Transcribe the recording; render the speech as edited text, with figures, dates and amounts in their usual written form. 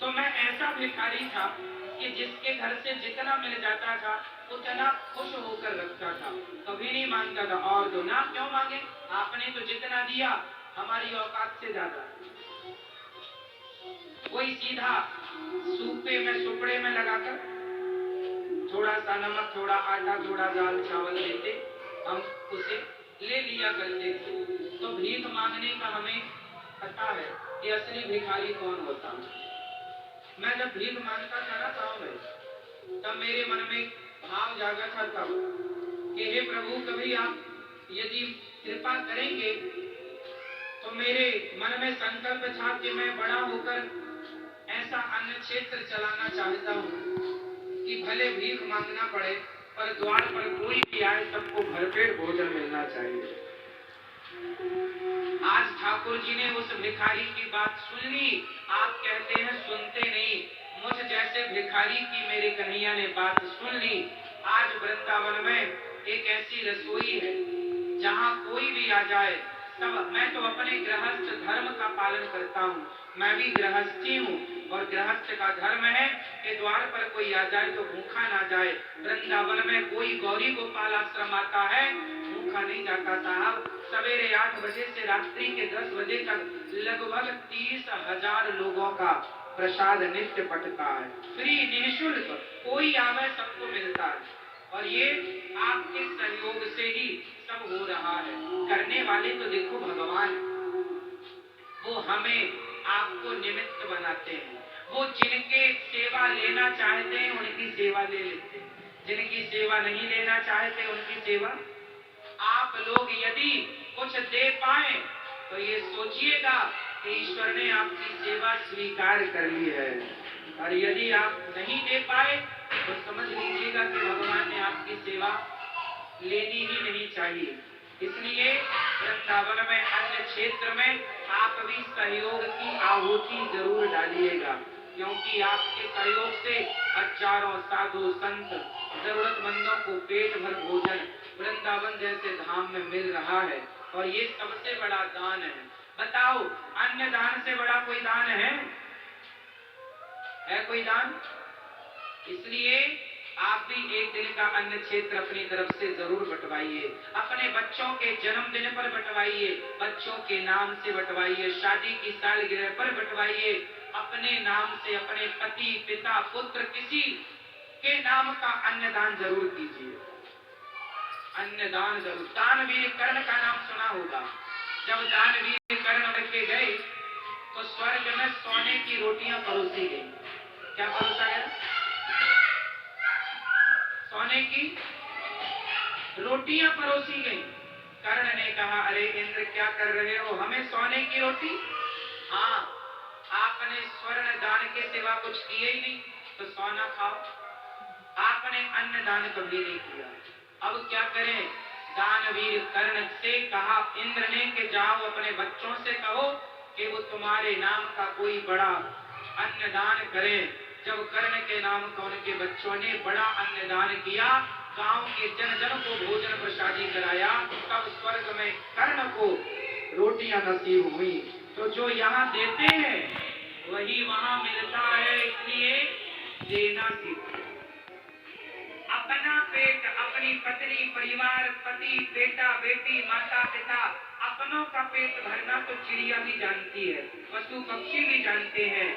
तो मैं ऐसा भिखारी था कि जिसके घर से जितना मिल जाता था उतना खुश होकर रखता था, कभी नहीं मांगता था और दो ना। क्यों मांगे? आपने तो जितना दिया हमारी औकात से ज्यादा। कोई सीधा सूपे में सुपड़े में लगाकर थोड़ा सा नमक, थोड़ा आटा, थोड़ा दाल चावल देते, हम उसे ले लिया करते थे। तो भीख मांगने का हमें पता है कि असली भिखारी कौन होता है। मैं जब भीख मांगता था ना गाँव में, तब मेरे मन में भाव जागा था तब कि हे प्रभु, कभी आप यदि कृपा करेंगे तो मेरे मन में संकल्प था कि मैं बड़ा होकर ऐसा अन्न क्षेत्र चलाना चाहता हूँ कि भले भीख मांगना पड़े पर द्वार पर कोई भी आए सबको भरपेट भोजन मिलना चाहिए। आज ठाकुर जी ने उस भिखारी की बात सुन ली। आप कहते हैं सुनते नहीं, मुझ जैसे भिखारी की मेरे कन्हैया ने बात सुन ली। आज वृंदावन में एक ऐसी रसोई है जहाँ कोई भी आ जाए सब। मैं तो अपने गृहस्थ धर्म का पालन करता हूँ, मैं भी गृहस्थी हूँ और गृहस्थ का धर्म है कि द्वार पर कोई आ जाए तो भूखा ना जाए। वृंदावन में कोई गौरी गोपाल आश्रम आता है भूखा नहीं जाता साहब। सवेरे 8 बजे से रात्रि के 10 बजे तक लगभग 30,000 लोगों का प्रसाद नित्य पटता है, फ्री निःशुल्क, कोई आवे सबको मिलता है। और ये आपके सहयोग से ही सब हो रहा है। करने वाले तो देखो भगवान, वो हमें आपको निमित्त बनाते हैं। वो जिनके सेवा लेना चाहते हैं उनकी सेवा ले लेते हैं, जिनकी सेवा नहीं लेना चाहते उनकी सेवा। आप लोग यदि कुछ दे पाए तो ये सोचिएगा कि ईश्वर ने आपकी सेवा स्वीकार कर ली है, और यदि आप नहीं दे पाए तो समझ लीजिएगा कि भगवान ने आपकी सेवा लेनी ही नहीं चाहिए। इसलिए वृंदावन में अन्य क्षेत्र में आप भी सहयोग की आहुति जरूर डालिएगा, क्योंकि आपके सहयोग से हजारों साधु संत जरूरतमंदों को पेट भर भोजन वृंदावन जैसे धाम में मिल रहा है। और ये सबसे बड़ा दान है। बताओ, अन्य दान से बड़ा कोई दान है कोई दान? इसलिए आप भी एक दिन का अन्न क्षेत्र अपनी तरफ से जरूर बंटवाइए। अपने बच्चों के जन्मदिन पर बंटवाइए, बच्चों के नाम से बंटवाइए, शादी की सालगिरह पर बंटवाइए, अपने नाम से अपने पति पिता पुत्र किसी के नाम का अन्नदान जरूर कीजिए। अन्नदान जरूर। दानवीर कर्ण का नाम सुना होगा। जब दानवीर कर्ण रखे गए तो स्वर्ग में सोने की रोटियां परोसी गई। क्या परोसा गया? सोने की रोटियां परोसी गई। कर्ण ने कहा, अरे इंद्र क्या कर रहे हो, हमें सोने की रोटी? हाँ, आपने स्वर्ण दान के सिवा कुछ किए ही नहीं, तो सोना खाओ। आपने अन्न दान कभी नहीं किया, अब क्या करें? दानवीर कर्ण से कहा इंद्र ने कि जाओ अपने बच्चों से कहो कि वो तुम्हारे नाम का कोई बड़ा अन्नदान करें। जब कर्ण के नाम का उनके बच्चों ने बड़ा अन्नदान किया, गांव के जन जन को भोजन प्रसादी कराया, तब स्वर्ग में कर्ण को रोटियां नसीब हुई। तो जो यहाँ देते हैं वही वहां मिलता है, इसलिए देना सीखो। अपना पेट, अपनी पत्नी, परिवार, पति, बेटा बेटी, माता पिता, अपनों का पेट भरना तो चिड़िया भी जानती है, पशु पक्षी भी जानते हैं।